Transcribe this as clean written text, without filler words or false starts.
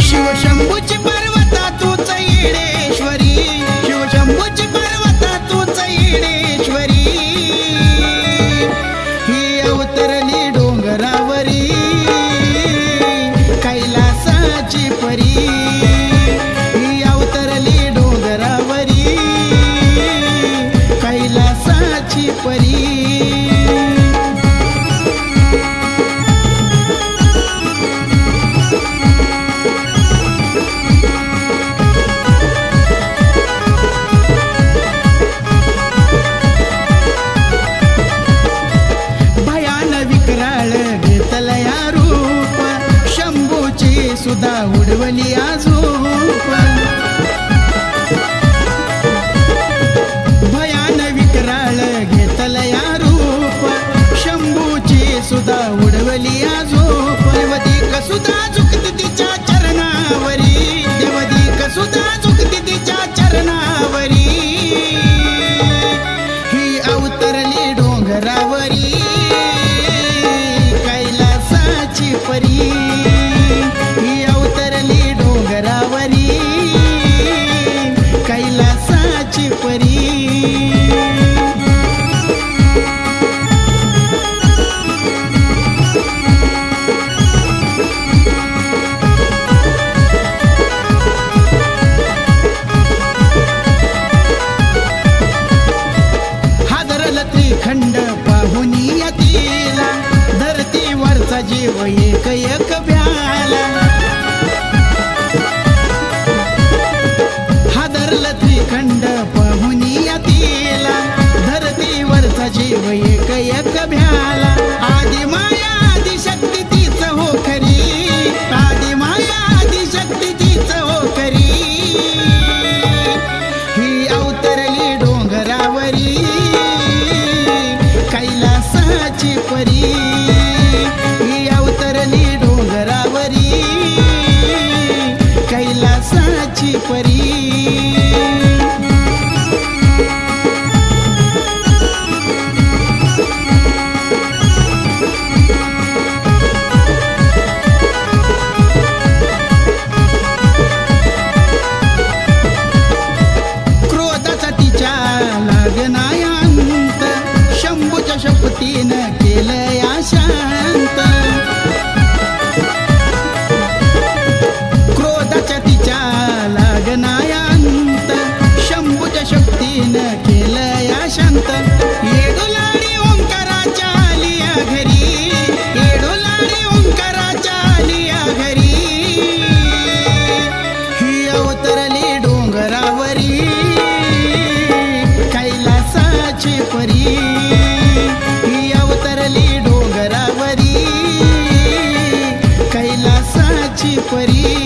शिवशंभूची पर्वता तूच येडेश्वरी, शिवशंभूची पर्वता तूच येडेश्वरी, ही अवतरली डोंगरावरी कैलासाची परी, ही अवतरली डोंगरावरी कैलासाची परी। सुधा उडवली आजूप, भयान विक्राळ घेतलया रूप, शंभूची सुधा उडवली आजूप। देवदीक सुधा झुकती तिच्या चरणावरी, देवदीक सुधा झुकती तिच्या चरणावरी, ही अवतरली डोंगरावरी कैलासाची परी, ही अवतरली डोंगरावरी कैलासाची परी। हादरल त्रिखंड पाहुनी तिला, धरतीवरचा जीव एक एक भ्याला, हादरल त्रिखंड पाहुनी तिला, धरतीवरचा जीव एक एक भ्याला। आदि माया आदि शक्ती तीच हो खरी, आदि माया आदि शक्ती तीच हो खरी, ही अवतरली डोंगरावरी कैलासाची परी, ही अवतरली डोंगरावरी कैलासाची परी। क्रोधाचा तिच्या लागनायांत, शंभूच्या शपथीनं केलंया शांत, क्रोधाच्या तिच्या लागनायांत, शंभूच्या शक्तीनं केलंया शांत। येडोलाडी ओंकाराच्या आलिया घरी, येडोलाडी ओंकाराच्या आलिया घरी, ही अवतरली डोंगरावरी कैलासाची परी, ही अवतरली डोंगरावरी कैलासाची परी।